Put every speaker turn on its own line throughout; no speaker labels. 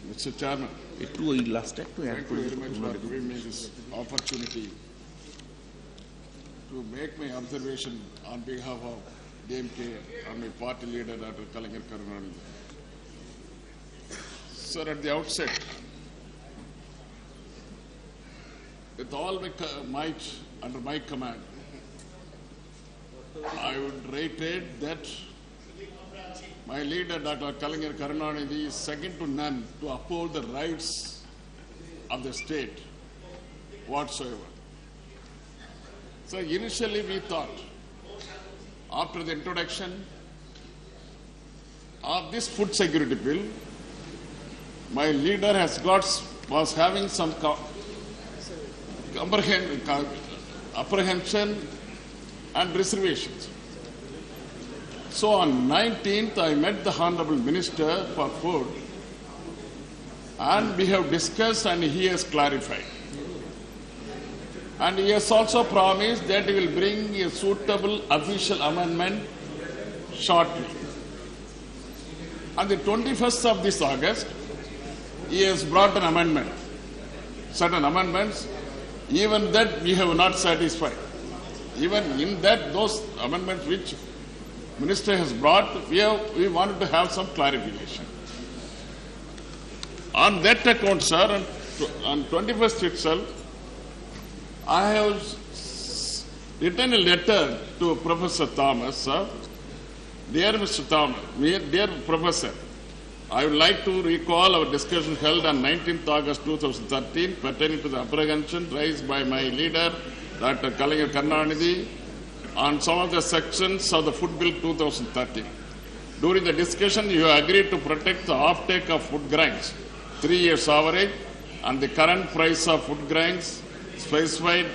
Mr. Chairman, thank you very much for giving me this opportunity to make my observation on behalf of DMK and my party leader, Dr. Kalaignar Karunanidhi. Sir, at the outset, with all my might under my command, I would reiterate that my leader, Dr. Kalaignar Karunanidhi, is second to none to uphold the rights of the state whatsoever. So initially we thought, after the introduction of this food security bill, my leader was having some apprehension and reservations. So on 19th, I met the Honorable Minister for Food, and we have discussed and he has clarified. And he has also promised that he will bring a suitable official amendment shortly. On the 21st of this August, he has brought an amendment, certain amendments, even that we have not satisfied. Even in that, those amendments which Minister has brought, we wanted to have some clarification. On that account, sir, on 21st itself, I have written a letter to Professor Thomas, sir. Dear Mr. Thomas, dear Professor, I would like to recall our discussion held on 19th August 2013 pertaining to the apprehension raised by my leader, Dr. Kalaignar Karunanidhi, on some of the sections of the Food Bill 2013. During the discussion, you agreed to protect the offtake of food grains, 3 years average, and the current price of food grains specified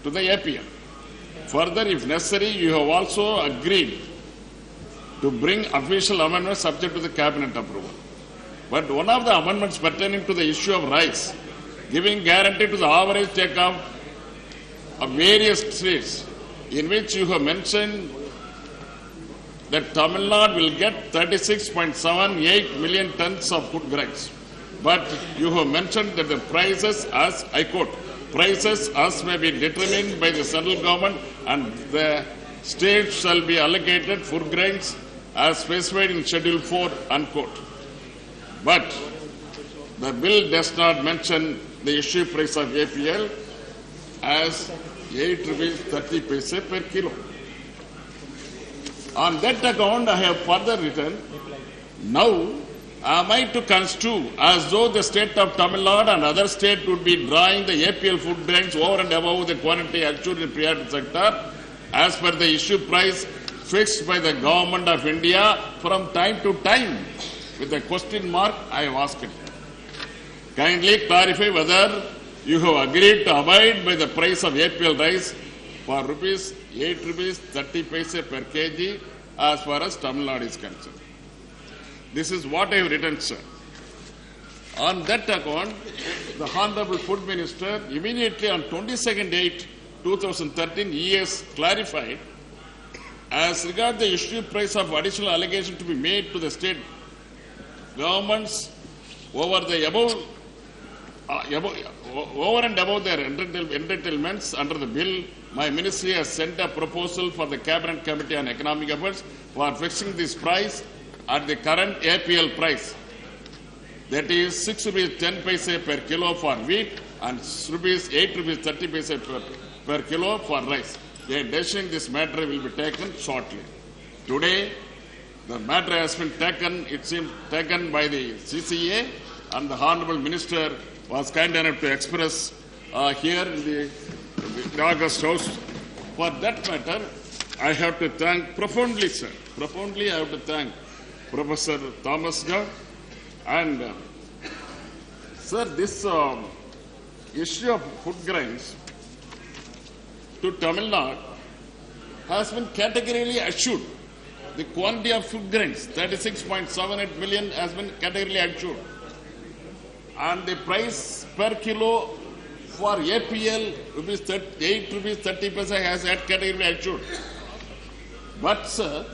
to the APM. Further, if necessary, you have also agreed to bring official amendments subject to the cabinet approval. But one of the amendments pertaining to the issue of rice, giving guarantee to the average take-off of various states, in which you have mentioned that Tamil Nadu will get 36.78 million tons of food grains. But you have mentioned that the prices, as I quote, prices as may be determined by the central government and the states shall be allocated food grains as specified in Schedule 4, unquote. But the bill does not mention the issue price of APL as 8 rupees 30 paise per kilo. On that account, I have further written, now am I to construe as though the state of Tamil Nadu and other states would be drawing the APL food grains over and above the quantity assured in priority sector as per the issue price fixed by the government of India from time to time? With a question mark, I have asked it. Kindly clarify whether you have agreed to abide by the price of APL rice for ₹8 30 paise per kg as far as Tamil Nadu is concerned. This is what I have written, sir. On that account, the Honorable Food Minister immediately on 22/8/2013, he has clarified as regard the issue price of additional allocation to be made to the state governments over and above their entitlements under the bill. My ministry has sent a proposal for the Cabinet Committee on Economic Affairs for fixing this price at the current APL price, that is 6 rupees 10 paise per kilo for wheat and 8 rupees 30 paise per kilo for rice. A decision in this matter will be taken shortly. Today, the matter has been taken, it seems, taken by the CCA, and the Honorable Minister was kind enough to express here in the August House. For that matter, I have to thank profoundly, sir. Profoundly, I have to thank Professor Thomas and sir, this issue of food grains to Tamil Nadu has been categorically assured. The quantity of food grains, 36.78 million, has been categorically assured. And the price per kilo for APL, 8 rupees 30 paise has that categorically assured. But, sir,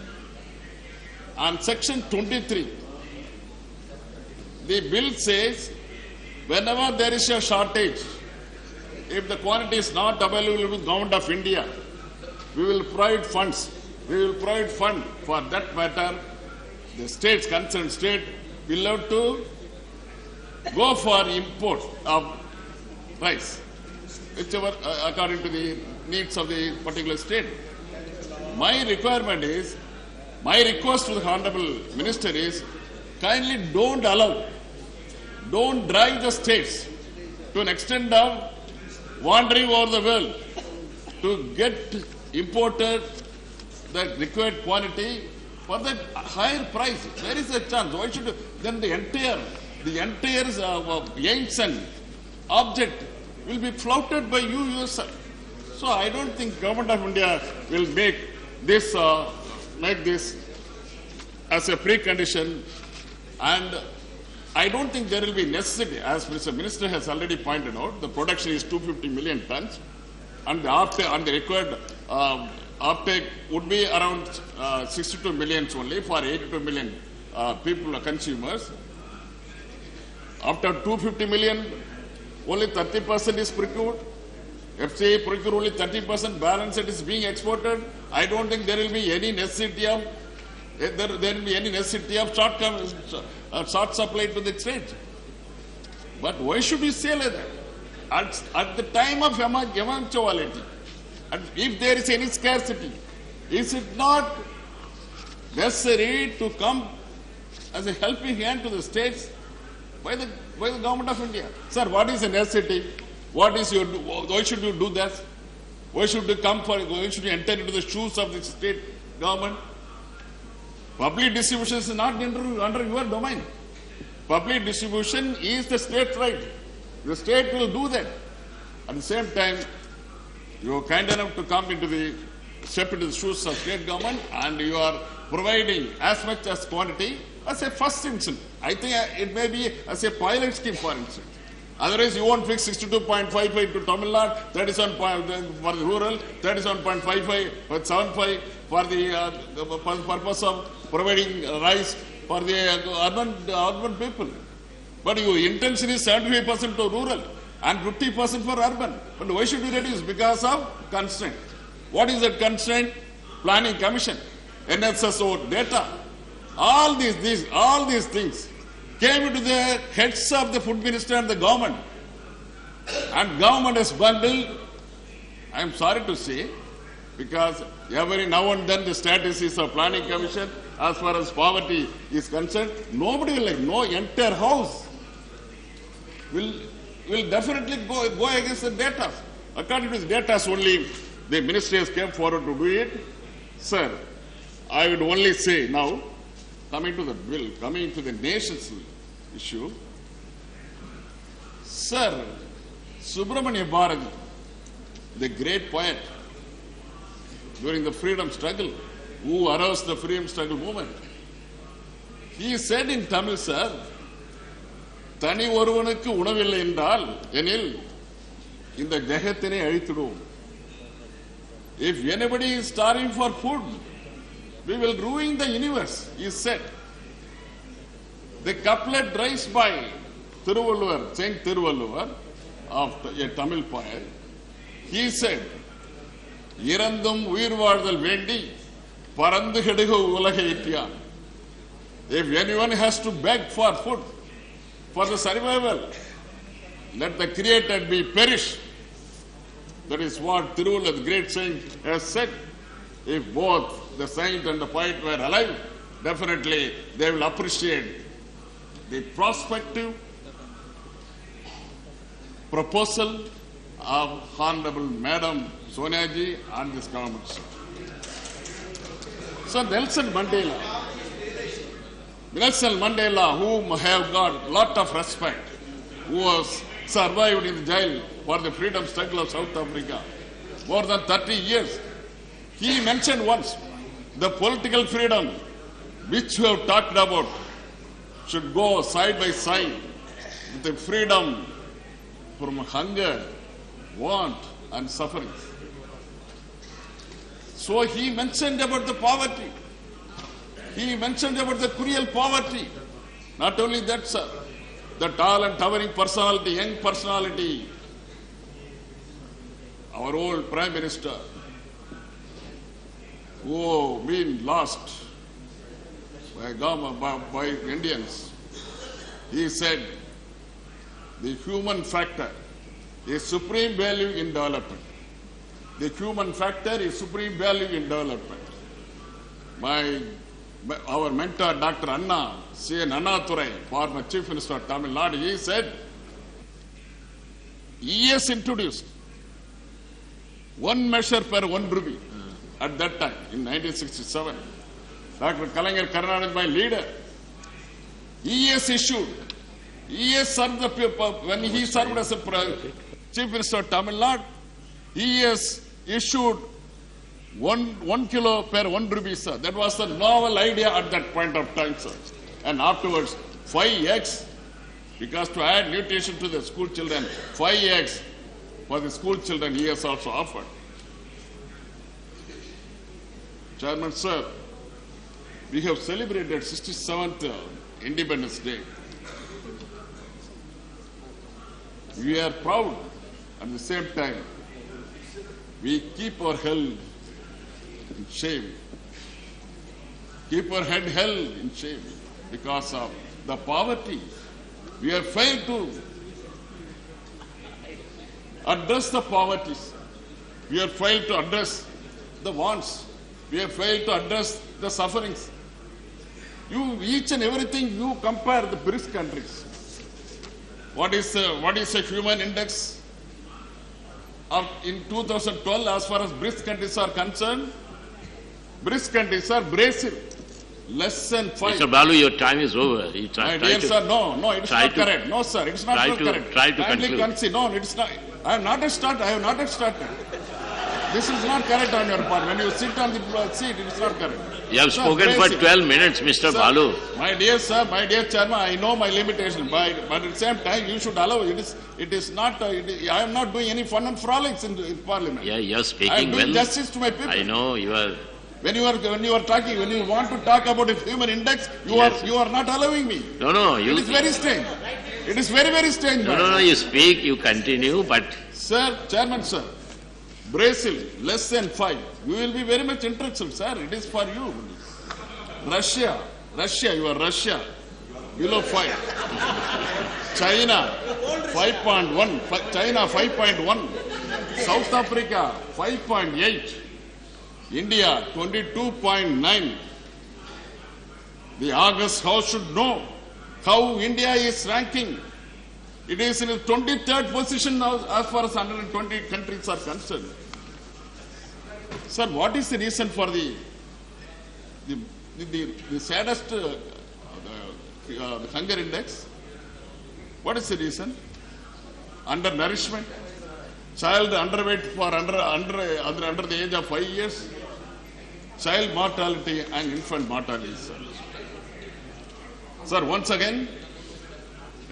on section 23, the bill says whenever there is a shortage, if the quantity is not available with Government of India, we will provide funds. We will provide fund for that matter. The states, concerned state, will have to go for import of rice, whichever according to the needs of the particular state. My requirement is, my request to the Honorable Minister is, kindly don't drive the states to an extent of wandering over the world to get imported the required quantity for the higher price. There is a chance. Why should then the entire aims and object will be flouted by you yourself? So I don't think Government of India will make this as a precondition, and I don't think there will be necessity. As Mr. Minister has already pointed out, the production is 250 million tons, and the required uptake would be around 62 million only for 82 million people, consumers. After 250 million, only 30% is procured. FCI procure only 30%, balance it is being exported. I don't think there will be any necessity of short supply to the state. But why should we say like that? At the time of eventuality, and if there is any scarcity, is it not necessary to come as a helping hand to the states by the Government of India? Sir, what is the necessity? Why should you do that? Why should you why should you enter into the shoes of the state government? Public distribution is not under your domain. Public distribution is the state right. The state will do that. At the same time, you are kind enough to step into the shoes of state government, and you are providing as much as quantity as a first instance. I think it may be as a pilot scheme, for instance. Otherwise, you won't fix 62.55 to Tamil Nadu, 37 for the rural, 37.55 for 75 for the purpose of providing rice for the urban people. But your intention is 75% to rural and 50% for urban. But why should you reduce? Because of constraint. What is that constraint? Planning Commission, NSSO data. All these things came into the heads of the food minister and the government. And government has bundled, I am sorry to say, because every now and then the statistics of Planning Commission, as far as poverty is concerned, nobody will no entire house will definitely go against the data. According to the data, only the ministry has come forward to do it. Sir, I would only say now, coming to the bill, coming to the nation's issue, Sir, Subramania Bharati, the great poet during the freedom struggle, who aroused the freedom struggle movement, he said in Tamil, sir, தனி ஒருவனுக்கு உணவில்லை என்றால் எனில் இந்த ஜெகத்தினை அழித்துடுவோம். If anybody is starving for food, we will ruin the universe, he said. The couplet rise by Thiruvalluvar, Saint Thiruvalluvar, of a Tamil poet. He said, இறந்தும் உயிர் வாழ்தல் வேண்டி பறந்து கெடுக உலகை ஈட்டியான். If anyone has to beg for food, for the survival, let the created be perished. That is what Thiruvalluvar, the great saint, has said. If both the saint and the poet were alive, definitely they will appreciate the prospective proposal of Honorable Madam Sonia Ji and this government. So Nelson Mandela, whom I have got lot of respect, who was survived in jail for the freedom struggle of South Africa more than 30 years, he mentioned once, the political freedom which we have talked about should go side by side with the freedom from hunger, want and suffering. So he mentioned about the poverty. He mentioned about the cruel poverty. Not only that, sir, the tall and towering personality, young personality, our old Prime Minister, who been lost by government, by Indians. He said, the human factor is supreme value in development. The human factor is supreme value in development. Our mentor, Dr. Anna, C.N. Annadurai, former Chief Minister of Tamil Nadu, he said, he has introduced one measure per 1 rupee at that time, in 1967. Dr. Kalaignar Karunanidhi, my leader, he has issued, he has served the people, when he served as a Chief Minister of Tamil Nadu, he has issued 1 kilo per 1 rupee, sir. That was the novel idea at that point of time, sir. And afterwards, 5 eggs, because to add nutrition to the school children, 5 eggs for the school children he has also offered. Chairman, sir, we have celebrated 67th Independence Day. We are proud. At the same time, we keep our head in shame. Keep our head held in shame because of the poverty. We have failed to address the poverty. We have failed to address the wants. We have failed to address the sufferings. You, each and everything, you compare the BRICS countries. What is a human index in 2012 as far as BRICS countries are concerned? BRICS countries are Brazil, less than 5.
Mr. Baalu, your time is over.
My dear sir, no, it's not correct. No, sir, it's not correct.
Try to conclude.
No, it's not. I have not yet started. This is not correct on your part. When you sit on the seat, it is not correct.
You have spoken for 12 minutes, Mr. Baalu.
My dear sir, my dear chairman, I know my limitation, but at the same time, you should allow it. It is not. I am not doing any fun and frolics in Parliament.
Yeah, you are speaking
I am doing
well.
justice to my people.
I know you are.
When you are talking, when you want to talk about a human index, you are not allowing me.
No.
It is very strange. It is very, very strange.
No. You speak, you continue, but.
Sir, Chairman, sir. Brazil, less than 5. You will be very much interested, sir. It is for you. Russia, you are Russia, below 5. China, 5.1. China, 5.1. South Africa, 5.8. India, 22.9. The August House should know how India is ranking. It is in the 23rd position now as far as 120 countries are concerned. Sir, what is the reason for the saddest hunger index? What is the reason? Undernourishment, child underweight for under the age of 5 years, child mortality and infant mortality. Sir, once again,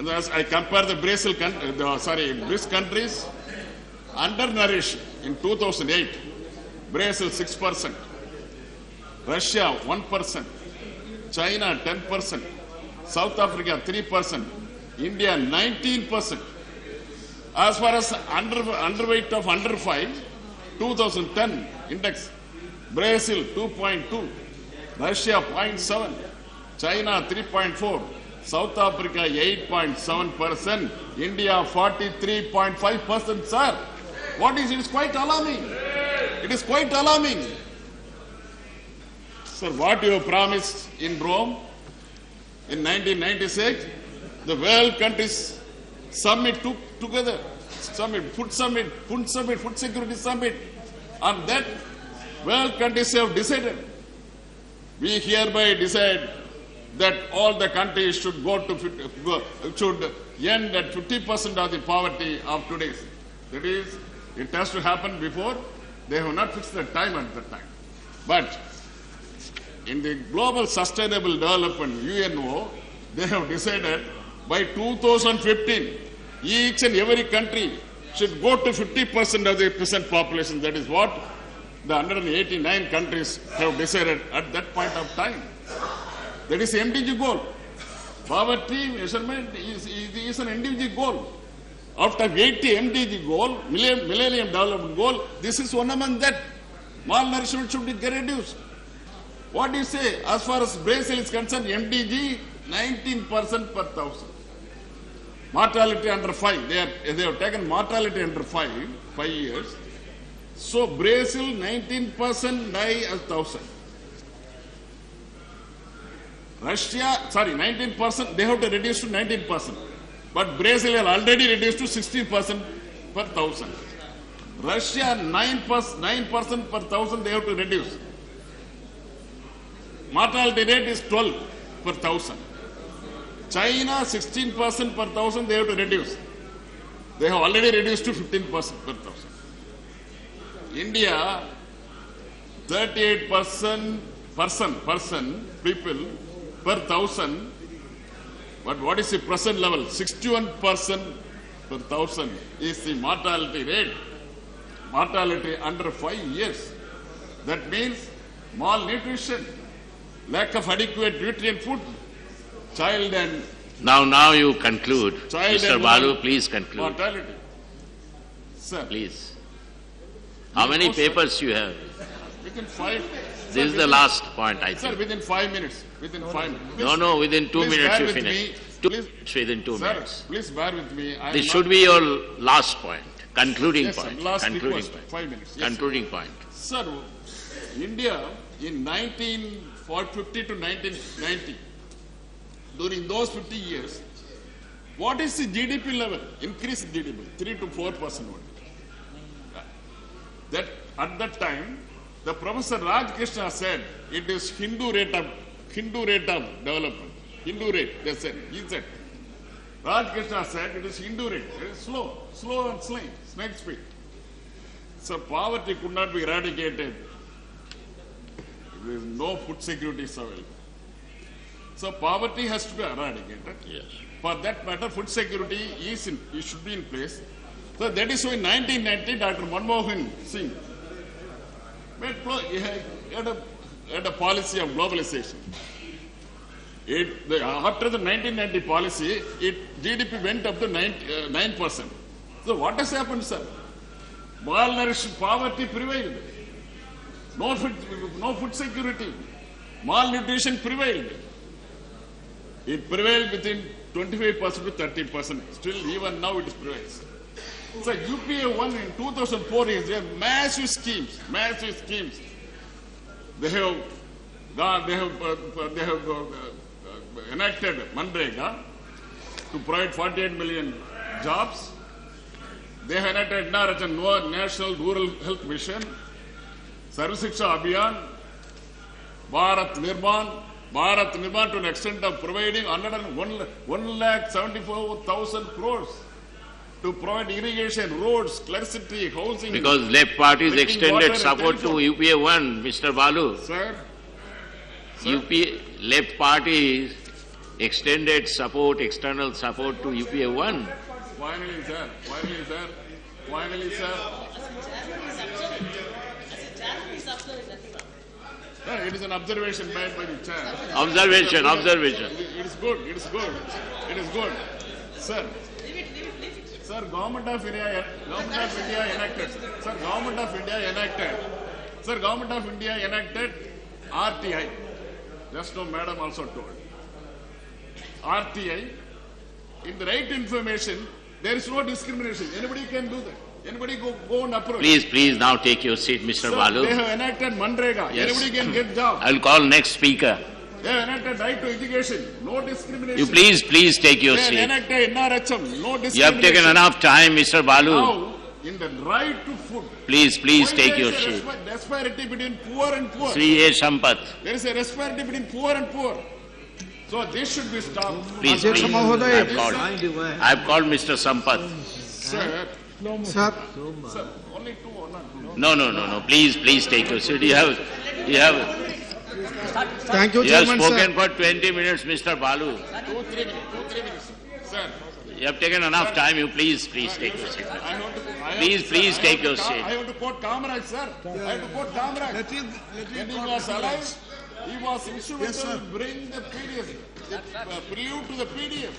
as I compare the BRICS countries, undernourished in 2008, Brazil 6%, Russia 1%, China 10%, South Africa 3%, India 19%. As far as underweight of under 5, 2010 index, Brazil 2.2, Russia 0.7, China 3.4, South Africa 8.7%, India 43.5%, sir. What is it? It's quite alarming. It is quite alarming. Sir, what you promised in Rome in 1996, the world countries summit together, food security summit. On that, world countries have decided. We hereby decide that all the countries should should end at 50% of the poverty of today's. That is, it has to happen before. They have not fixed the time at the time. But in the Global Sustainable Development, UNO, they have decided by 2015, each and every country should go to 50% of the present population. That is what the 189 countries have decided at that point of time. That is MDG goal. Poverty measurement is an MDG goal. After 80 MDG goal, Millennium Development Goal, this is one among that. Malnourishment should be reduced. What do you say? As far as Brazil is concerned, MDG 19% per thousand. Mortality under 5. They have taken mortality under 5 years. So Brazil 19% die as 1,000. Russia, 19%, they have to reduce to 19%. But Brazil has already reduced to 16% per 1,000. Russia 9% per 1,000 they have to reduce. Mortality rate is 12 per 1,000. China 16% per 1,000 they have to reduce. They have already reduced to 15% per 1,000. India 38% people per 1,000. But what is the present level? 61% per 1,000 is the mortality rate. Mortality under 5 years. That means malnutrition, lack of adequate nutrient food, child and
Now you conclude.
child
Mr.
and
Baalu,
woman
please conclude.
mortality. Sir,
Please. How many
Yes, sir.
papers you have?
within 5.
This is the last point, I
Sir,
think.
within 5 minutes. Within 5 minutes.
No, within 2
please
minutes
bear
you
with
finish.
me.
2
Please-
minutes within 2
Sir,
minutes.
please bear with me. I am
This
not-
should be your last point, concluding
Yes, sir,
point.
last
Concluding
request.
point.
5 minutes. Yes, sir.
Concluding point.
Sir, India in 1950 to 1990, during those 50 years, what is the GDP level? Increase in GDP, 3 to 4% only. That at that time, the Professor Raj Krishna said it is Hindu rate of development. Hindu rate, they said. He said. Raj Krishna said it is Hindu rate. It is slow and snake speed. So poverty could not be eradicated. There is no food security is available. So poverty has to be eradicated.
Yes.
For that matter, food security it should be in place. So that is why in 1990, Dr. Manmohan Singh had a policy of globalization. After the 1990 policy, GDP went up to 9%. So what has happened, sir? Malnourished poverty prevailed. No food security. Malnutrition prevailed. It prevailed within 25% to 30%. Still, even now it prevails. So UPA 1 in 2004 is there massive schemes. They have enacted Manrega to provide 48 million jobs. They have enacted National Rural Health Mission, Service Shiksha Abhiyan, Bharat Nirman to an extent of providing 1,74,000 crores to provide irrigation, roads, electricity, housing.
Because left parties
drinking
extended
water and
support to
telephone.
UPA 1, Mr. Balu.
Sir,
Left parties extended support, external support to UPA 1.
finally, sir. It is an observation made by the chair.
Observation.
It is good. Sir, Government of India enacted RTI. Just now, Madam also told. RTI, in the right information, there is no discrimination. Anybody can do that. Anybody go and approach.
Please now take your seat, Mr.
Sir,
Balu.
they have enacted Manrega.
Yes.
Anybody can get job.
I'll call next speaker.
They have enacted right to education. No discrimination.
You please take your
They have
seat.
enacted NRHM. No discrimination.
You have taken enough time, Mr. Balu.
Now, in the right to food.
Please
why
take
there
your
is a
seat.
disparity between poor and poor.
Sri A. Sampath.
There is a disparity between poor and poor. So this should be stopped.
Please.
Adhyaksh Mahoday.
I've called Mr. Sampath.
Sir,
Sir,
only two or not two.
No. Please take your seat. You have
thank you, Chairman,
spoken
sir.
for 20 minutes, Mr. Balu.
2-3 minutes. Sir,
You have taken enough time. You please take your seat. Please take your seat.
I have to quote Kamaraj, sir. I have to quote Kamaraj. When he was alive, He was instrumental
Yes, sir.
to bring the PDF, the prelude to the PDF.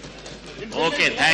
Okay, thank